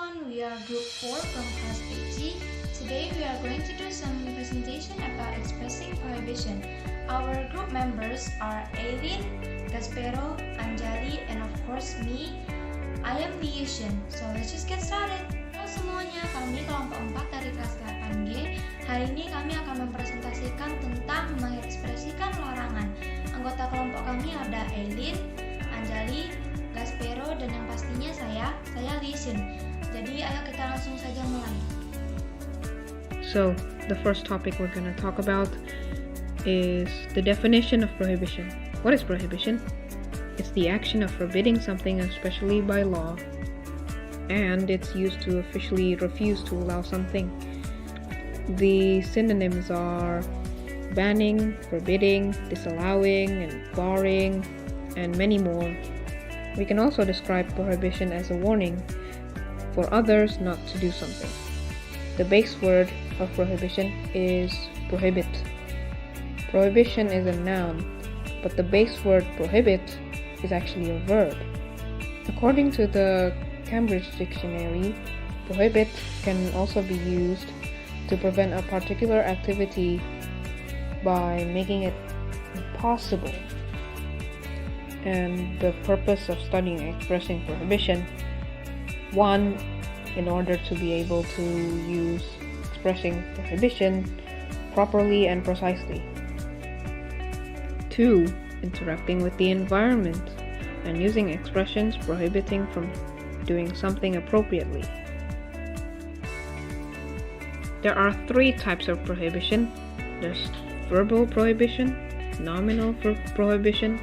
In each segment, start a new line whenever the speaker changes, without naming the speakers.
everyone, we are Group 4 from Class 8G. Today we are going to do some presentation about expressing prohibition. Our group members are Aileen, Gaspero, Anjali, and of course me. I am the Yushin, so let's just get started. Halo semuanya, kami kelompok 4 dari kelas 8G. Hari ini kami akan mempresentasikan tentang mengekspresikan larangan. Anggota kelompok kami ada Aileen, Anjali, Gaspero, dan yang pastinya saya Yushin. Jadi ayo kita langsung saja mulai.
So, the first topic we're going to talk about is the definition of prohibition. What is prohibition? It's the action of forbidding something, especially by law, and it's used to officially refuse to allow something. The synonyms are banning, forbidding, disallowing, and barring, and many more. We can also describe prohibition as a warning for others not to do something. The base word of prohibition is prohibit. Prohibition is a noun, but the base word prohibit is actually a verb. According to the Cambridge Dictionary, prohibit can also be used to prevent a particular activity by making it impossible. And the purpose of studying expressing prohibition: 1. In order to be able to use expressing prohibition properly and precisely. 2. Interacting with the environment and using expressions prohibiting from doing something appropriately. There are 3 types of prohibition. There's verbal prohibition, nominal prohibition,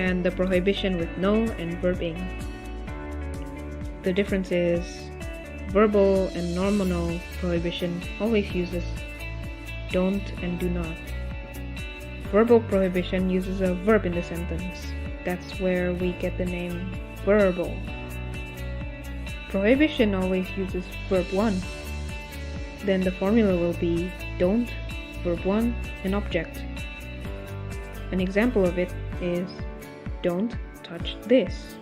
and the prohibition with no and verb ing. The difference is verbal and nominal prohibition always uses don't and do not. Verbal prohibition uses a verb in the sentence. That's where we get the name verbal. Prohibition always uses verb 1. Then the formula will be don't, verb 1, and object. An example of it is don't touch this.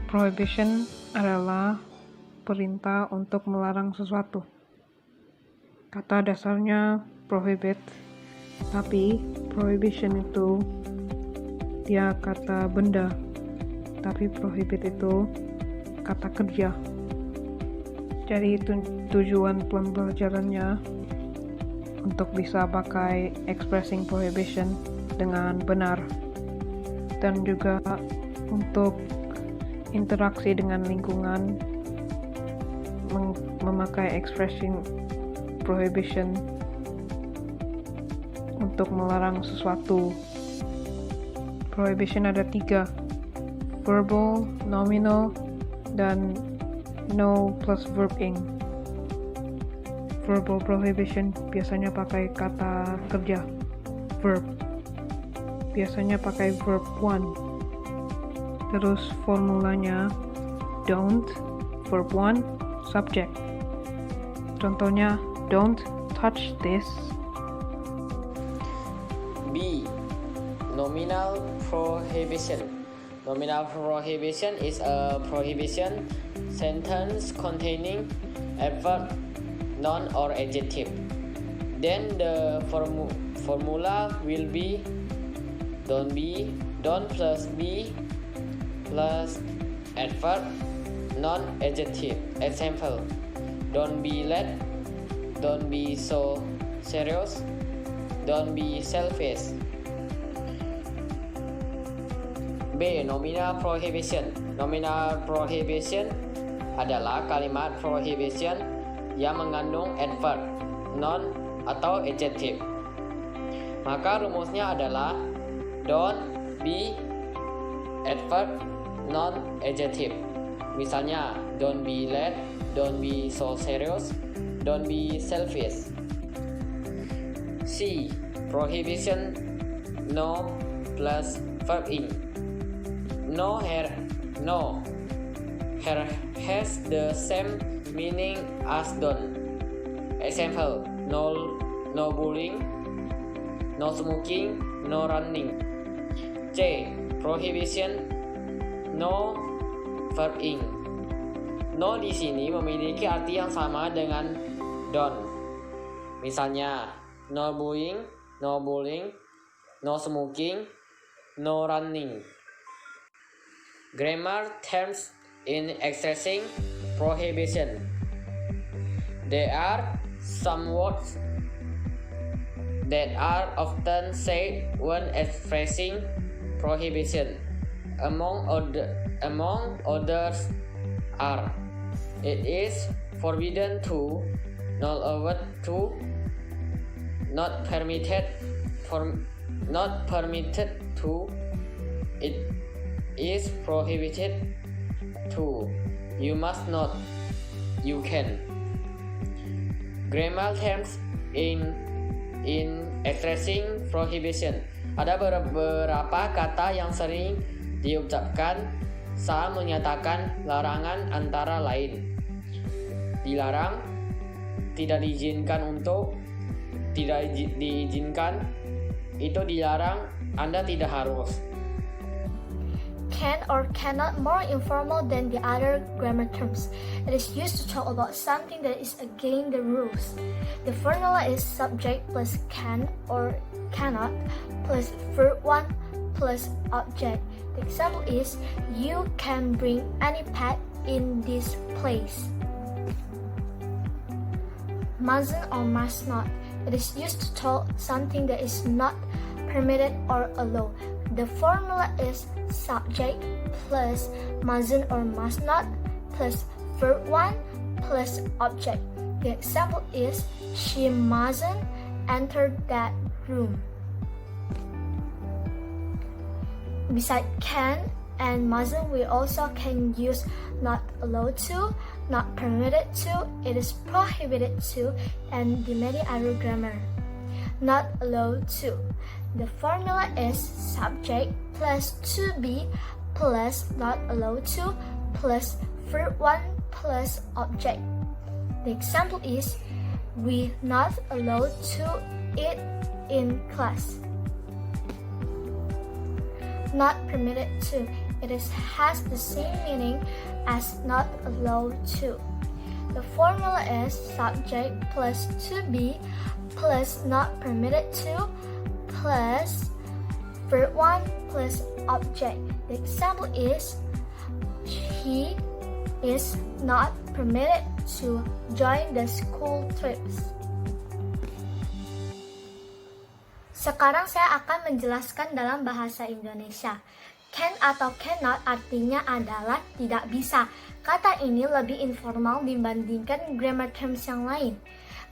Prohibition adalah perintah untuk melarang sesuatu. Kata dasarnya prohibit, tapi prohibition itu dia kata benda, tapi prohibit itu kata kerja. Jadi tujuan pembelajarannya untuk bisa pakai expressing prohibition dengan benar, dan juga untuk interaksi dengan lingkungan, memakai expressing prohibition untuk melarang sesuatu. Prohibition ada 3: verbal, nominal, dan no plus verb ing. Verbal prohibition biasanya pakai kata kerja, verb. Biasanya pakai verb 1. Terus formulanya don't, verb 1, subject. Contohnya, don't touch this.
B. Nominal prohibition. Nominal prohibition is a prohibition sentence containing adverb, noun, or adjective. Then the formula will be don't plus be plus adverb, noun, adjective. Example: don't be late, don't be so serious, don't be selfish. B. Nominal prohibition. Nominal prohibition adalah kalimat prohibition yang mengandung adverb, noun, atau adjective. Maka rumusnya adalah don't, be, adverb, noun, adjective. Misalnya, don't be late, don't be so serious, don't be selfish. C. Prohibition no plus verb ing. No here has the same meaning as don't. Example: no bullying, no smoking, no running. C. Prohibition no verb ing. No di sini memiliki arti yang sama dengan don't. Misalnya, no bullying, no smoking, no running. Grammar terms in expressing prohibition. There are some words that are often said when expressing prohibition. Among others are: it is forbidden to, not allowed to, not permitted to, it is prohibited to, you must not, you can. Grammar terms in expressing prohibition. Ada beberapa kata yang sering diucapkan saat menyatakan larangan, antara lain dilarang, tidak diizinkan untuk, tidak diizinkan, itu dilarang, Anda tidak harus.
Can or cannot more informal than the other grammar terms. It is used to talk about something that is against the rules. The formula is subject plus can or cannot plus verb 1 plus object. The example is, you can bring any pet in this place. Mustn't or must not. It is used to talk something that is not permitted or allowed. The formula is subject plus mustn't or must not plus verb 1 plus object. The example is, she mustn't enter that room. Besides can and mustn't, we also can use not allowed to, not permitted to, it is prohibited to, and the many other grammar. Not allowed to. The formula is subject plus to be plus not allowed to plus verb 1 plus object. The example is, we not allowed to eat in class. Not permitted to. It has the same meaning as not allowed to. The formula is subject plus to be plus not permitted to plus verb 1 plus object. The example is, he is not permitted to join the school trips. Sekarang saya akan menjelaskan dalam bahasa Indonesia. Can atau cannot artinya adalah tidak bisa. Kata ini lebih informal dibandingkan grammar terms yang lain.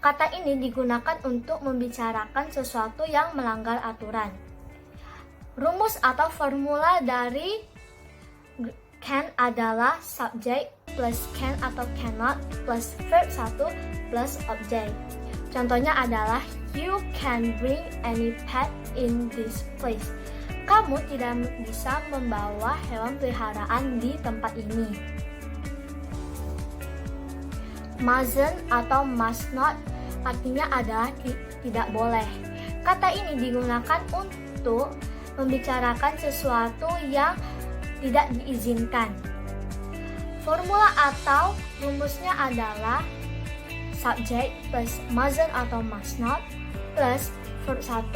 Kata ini digunakan untuk membicarakan sesuatu yang melanggar aturan. Rumus atau formula dari can adalah subject plus can atau cannot plus verb 1 plus object. Contohnya adalah, you can bring any pet in this place. Kamu tidak bisa membawa hewan peliharaan di tempat ini. Mustn't atau must not artinya adalah tidak boleh. Kata ini digunakan untuk membicarakan sesuatu yang tidak diizinkan. Formula atau rumusnya adalah subject plus mustn't atau must not plus verb 1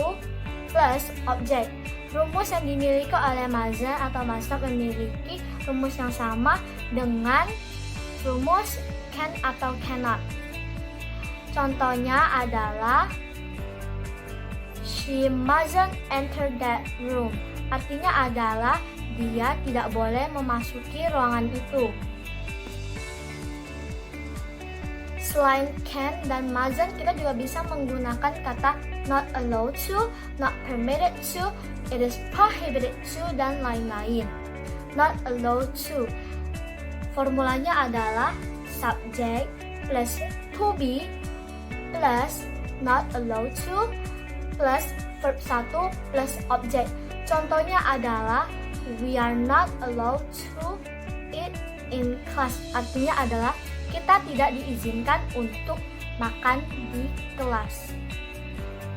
plus object. Rumus yang dimiliki oleh mustn't atau must not memiliki rumus yang sama dengan rumus can atau cannot. Contohnya adalah, she mustn't enter that room. Artinya adalah dia tidak boleh memasuki ruangan itu. Selain can dan mustn't, kita juga bisa menggunakan kata not allowed to, not permitted to, it is prohibited to, dan lain-lain. Not allowed to. Formulanya adalah subject plus to be plus not allowed to plus verb 1 plus object. Contohnya adalah, we are not allowed to eat in class. Artinya adalah kita tidak diizinkan untuk makan di kelas.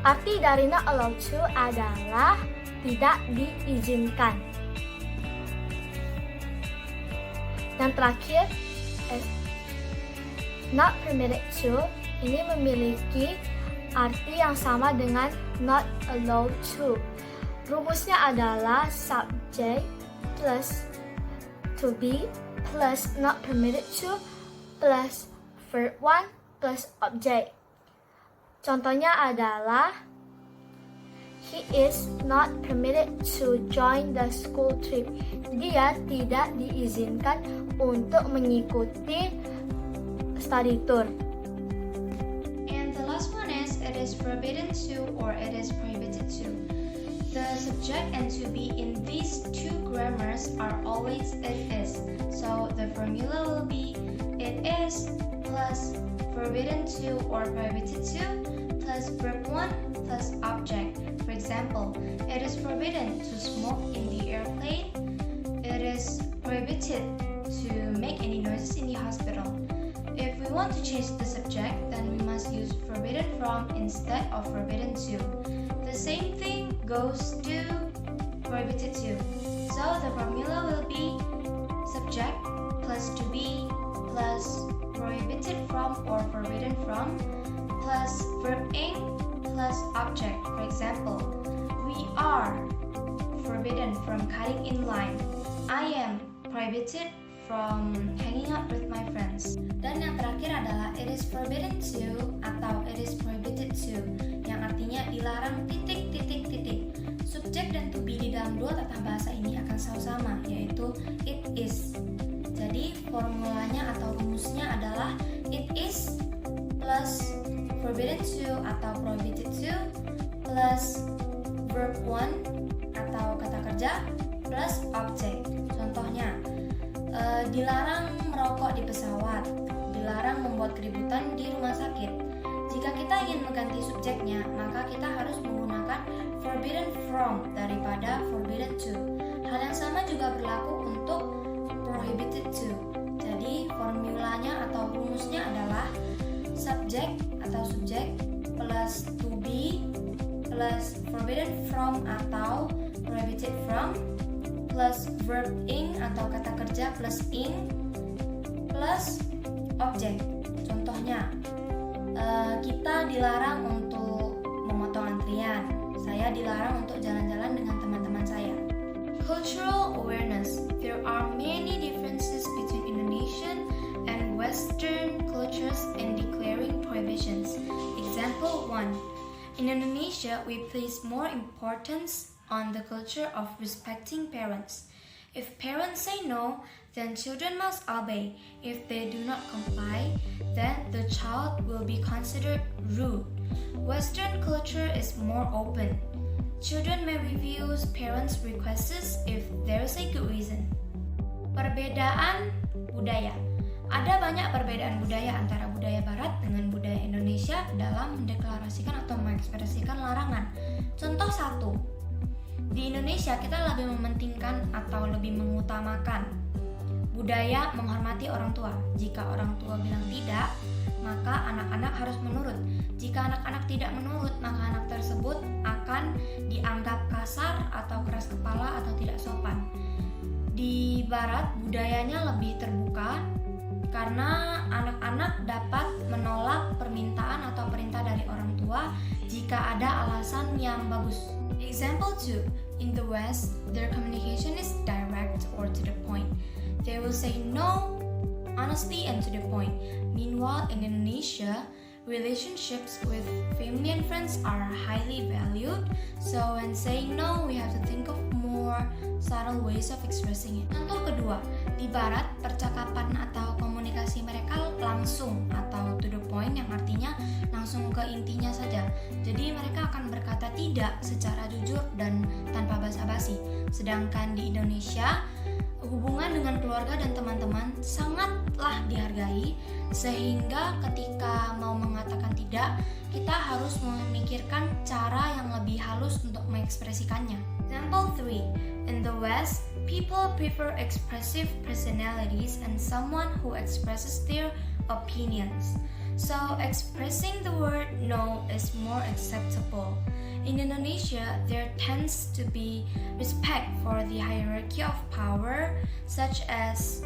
Arti dari not allowed to adalah tidak diizinkan. Yang terakhir, not permitted to ini memiliki arti yang sama dengan not allowed to. Rumusnya adalah subject plus to be plus not permitted to plus verb 1 plus object. Contohnya adalah he is not permitted to join the school trip. Dia tidak diizinkan untuk mengikuti study tour.
And the last one is it is forbidden to or it is prohibited to. The subject and to be in these two grammars are always it is. So the formula will be it is plus forbidden to or prohibited to plus verb 1 plus object. For example, it is forbidden to smoke in the airplane. It is prohibited to make any noises in the hospital. If we want to change the subject, then we must use forbidden from instead of forbidden to. The same thing goes to prohibited to. So the formula will be subject plus to be plus prohibited from or forbidden from plus verb ing plus object. For example, we are forbidden from cutting in line. I am prohibited from hanging out with my friends. Dan yang terakhir adalah it is forbidden to atau it is prohibited to, yang artinya dilarang titik. Subjek dan to be di dalam dua tata bahasa ini akan selalu sama, yaitu it is. Jadi formulanya atau rumusnya adalah it is plus forbidden to atau prohibited to plus verb 1 atau kata kerja plus object. Contohnya, dilarang merokok di pesawat, dilarang membuat keributan di rumah sakit. Jika kita ingin mengganti subjeknya, maka kita harus menggunakan forbidden from daripada forbidden to. Hal yang sama juga berlaku untuk prohibited to. Jadi formulanya atau rumusnya adalah subject atau subjek plus to be plus forbidden from atau prohibited from plus verb ing atau kata kerja plus ing plus object. Contohnya, kita dilarang untuk memotong antrian. Saya dilarang untuk jalan-jalan dengan teman-teman saya. Cultural awareness. There are many differences between Indonesian and Western cultures in declaring prohibitions. Example 1. In Indonesia, we place more importance on the culture of respecting parents. If parents say no, then children must obey. If they do not comply, then the child will be considered rude. Western culture is more open. Children may refuse parents' requests if there is a good reason. Perbedaan budaya. Ada banyak perbedaan budaya antara budaya Barat dengan budaya Indonesia dalam mendeklarasikan atau mengekspresikan larangan. Contoh 1. Di Indonesia kita lebih mementingkan atau lebih mengutamakan budaya menghormati orang tua. Jika orang tua bilang tidak, maka anak-anak harus menurut. Jika anak-anak tidak menurut, maka anak tersebut akan dianggap kasar atau keras kepala atau tidak sopan. Di Barat budayanya lebih terbuka karena anak-anak dapat menolak permintaan atau perintah dari orang tua jika ada alasan yang bagus. Example 2. In the West, their communication is direct or to the point. They will say no, honestly and to the point. Meanwhile, in Indonesia, relationships with family and friends are highly valued. So when saying no, we have to think of more subtle ways of expressing it. Contoh kedua, di Barat, percakapan atau komunikasi mereka langsung atau to the point, yang artinya langsung ke intinya saja. Jadi mereka akan berkata tidak secara jujur dan tanpa basa-basi. Sedangkan di Indonesia, hubungan dengan keluarga dan teman-teman sangatlah dihargai, sehingga ketika mau mengatakan tidak, kita harus memikirkan cara yang lebih halus untuk mengekspresikannya. Example 3. In the West, people prefer expressive personalities and someone who expresses their opinions. So expressing the word no is more acceptable. In Indonesia, there tends to be respect for the hierarchy of power, such as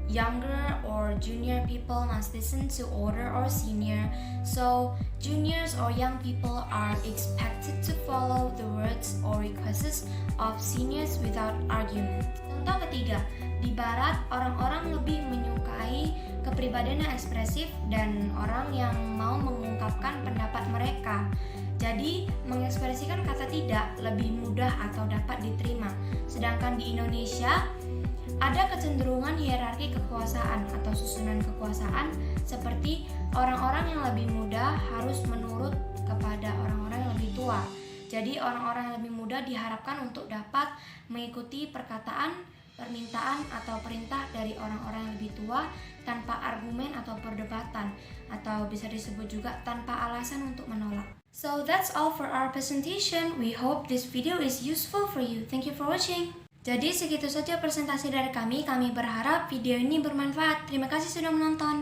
younger or junior people must listen to older or senior. So juniors or young people are expected to follow the words or requests of seniors without argument. Contoh ketiga, di barat orang-orang lebih menyukai kepribadian yang ekspresif dan orang yang mau mengungkapkan pendapat mereka. Jadi, mengekspresikan kata tidak lebih mudah atau dapat diterima. Sedangkan di Indonesia, ada kecenderungan hierarki kekuasaan atau susunan kekuasaan seperti orang-orang yang lebih muda harus menurut kepada orang-orang yang lebih tua. Jadi, orang-orang yang lebih muda diharapkan untuk dapat mengikuti perkataan, permintaan atau perintah dari orang-orang yang lebih tua tanpa argumen atau perdebatan, atau bisa disebut juga tanpa alasan untuk menolak. So that's all for our presentation. We hope this video is useful for you. Thank you for watching. Jadi segitu saja presentasi dari kami. Kami berharap video ini bermanfaat. Terima kasih sudah menonton.